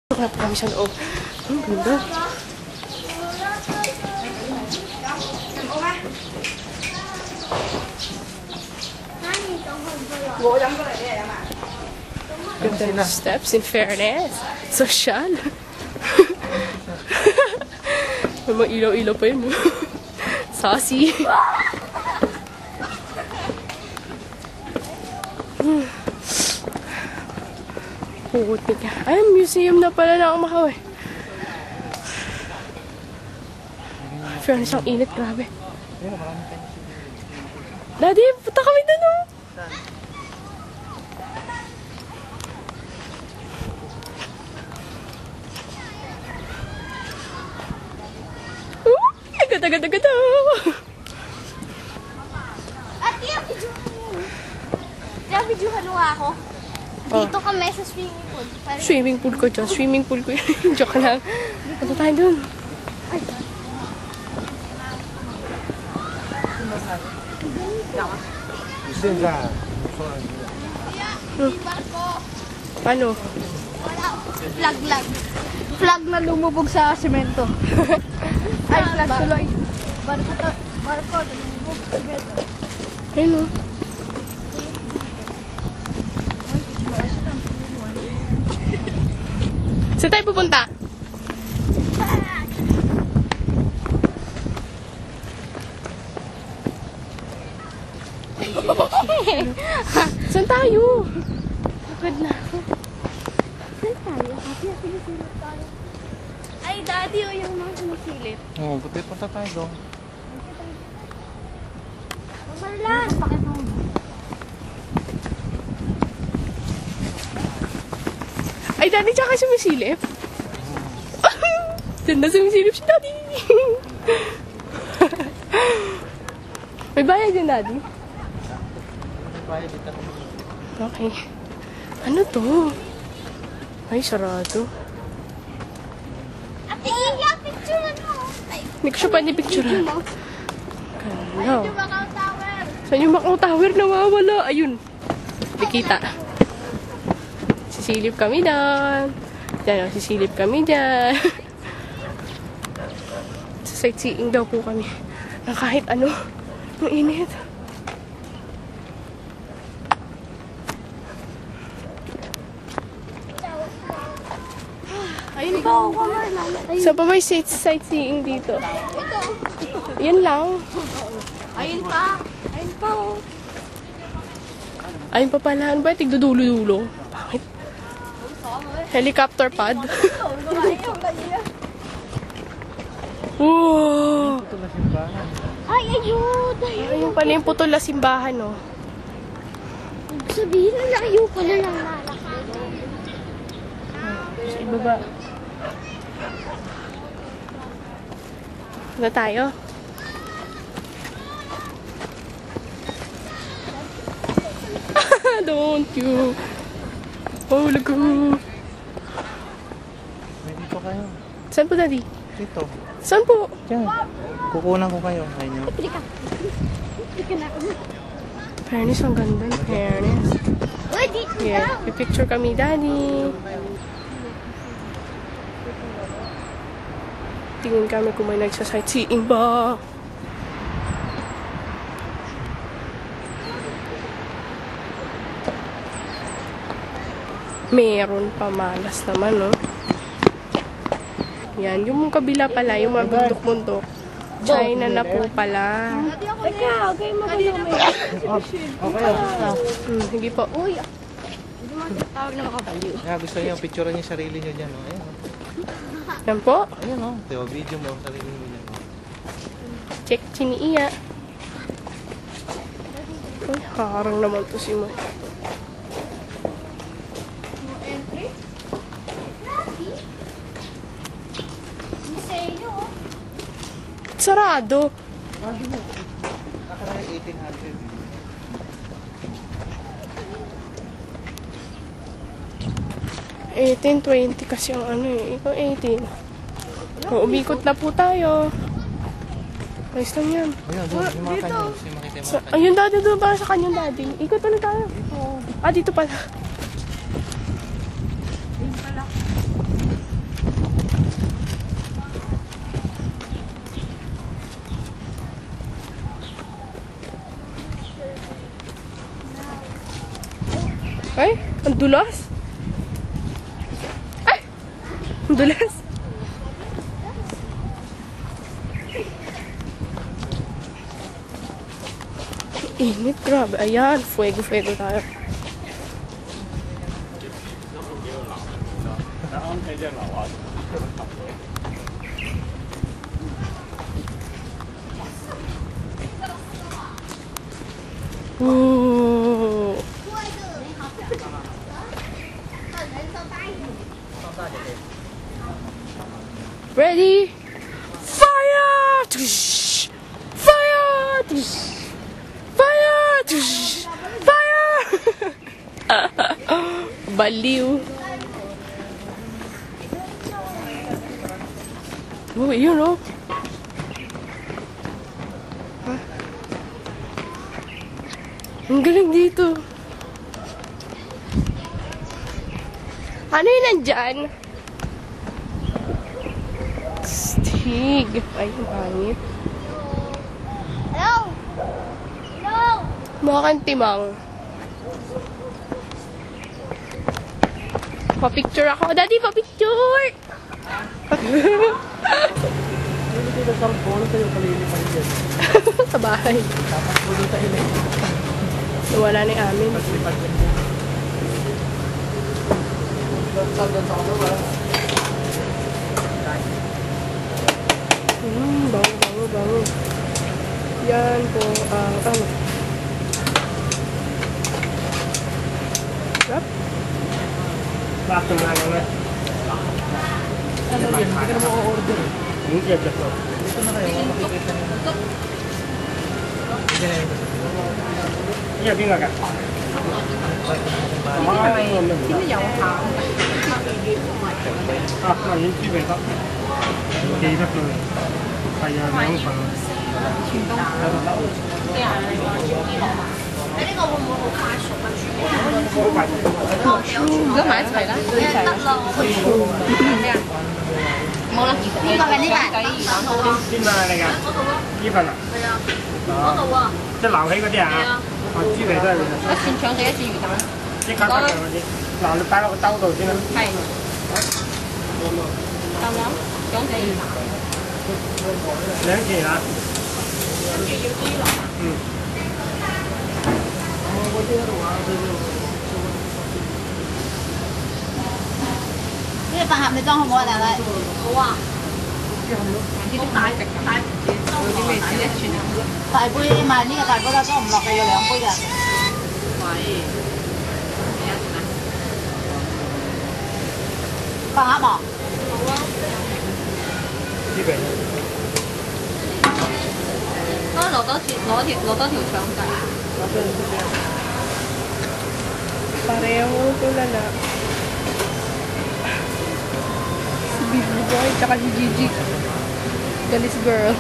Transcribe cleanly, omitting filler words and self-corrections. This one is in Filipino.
Wala pa kami sa loob. Ang ganda. Ganda ng steps, in fairness. Social. May mga ilaw-ilaw pa yun. Saucy. Putik. Ay, museum na pala na Macau eh. Fairness, ang init. Grabe. Daddy, punta kami doon oh. Ganda. Ate, videohan mo ako. Dito kami sa swimming pool. Swimming pool ko dyan. Swimming pool ko yun. Joke lang. Punta tayo dun. Ay. Ano? Flag na lumubog sa semento. Ay, flag tuloy. Barko na lumubog sa semento. Ayun o. Saan tayo pupunta? Saan tayo? Agad na ako. Saan tayo? Sinisilip tayo. Ay, daddy, o yung mga sinisilip. Oo, buti punta tayo doon. Marlan! Bakit mo? Ay, daddy, tsaka sumisilip. Diyan na sumisilip si daddy. May bayad din, daddy? Okay. Ano to? Ay, sarado. Ate, iya, picture mo. Hindi ko siya pwede picture. Ganda. Yung Macau Tower. Saan yung Macau Tower? Nawawala. Ayun. Dikita. Sisilip kami dyan. Diyan, sisilip kami dyan. Sa sightseeing daw po kami. Ng kahit ano. Ang init. Ayun pa ako, Marlan. Sa pa may sightseeing dito? Ito. Yan lang. Ayun pa. Ayun pa, oh. Ayun pa pala. Ano ba? Tigdudulo-dulo. Bakit? Helicopter pad. Wow! Ay, ayun. Ayun pala yung putol na simbahan, no? Sabihin na layo pala lang lalaki. Sa ibaba. Na tayo? Don't you? Oh, lago. May dito kayo. Saan po, daddy? Dito. Saan po? Diyan. Kukunan ko kayo. Kayo nyo. Pili ka. Pili ka na ako. Fairness, ang ganda. Fairness. Uy, dito Yeah, daw. picture kami, daddy. Tingin kami kung may nagsa-sightseeing ba. Meron pa, malas naman, no? Yan, yung kabila pala, yung mga bundok-bundok. China na po pala. Teka, okay mo ba Okay. Hindi po. Uy, tawag na makabaliw. Kaya gusto niyo, picturean niyo sarili niyo dyan. Oh. Ayan, oh. Yan po. Ayan, oh. Diba, video mo sarili niyo dyan. Oh. Check chiniiya. Uy, harang naman to si Mo. Entry? Miseo. Sarado. Nakaraan 1800. 1820 kasi ang ano eh. Ikaw 18. O, umikot na po tayo. Ayos lang yan. Ayun, doon. Yung mga kanya. Yung makita yung mga kanya. Ayun, daddy, doon para sa kanyang daddy. Ikot ulit tayo. Ah, dito pala. Dulas? Ay! Dulas? Init, grabe. Ayan, fuego-fuego tayo. Ooh. Ready? Fire! Tush! Fire! Tush! Fire! Tush! Fire! Baliw. Oh, yun oh. Ang galing dito. Ano yun nandyan? Stig. Ay, pangit. Hello? Hello? Mukha kang timang. Pa-picture ako. Daddy, pa-picture! Sa bahay. Nawala na yung amin. Bango. Yan po ang ano. Sarap. Bakit nga naman? Ano yun? Hindi ka na mo-order. Hindi, just so. Dito na kayo, makikita niyo. Hindi na yun. Iya, binga ka.啊，那您基本上给的是，哎呀，凉粉。如果買一齊啦，一齊咩啊？冇啦，呢個係呢個。邊個啊你㗎？呢份啊？係啊。嗰度啊。即係撈起嗰啲啊？哦，豬嚟都係。一串腸仔，一串魚蛋。即刻得嘅嗰啲。嗱，你擺落個兜度先啦。係。夠唔夠？腸仔魚蛋。兩件啊。跟住要豬腩。嗯。呢個飯盒你裝好唔好啊？靚女？好啊。啲大有啲咩紙一串啊？大杯賣呢個大杯啦，裝唔落嘅要2杯嘅。喂，飯盒啊？好啊。基本。攞多條腸仔。Pareho tulala. Si Baby Boy, tsaka si Gigi. Galis girl.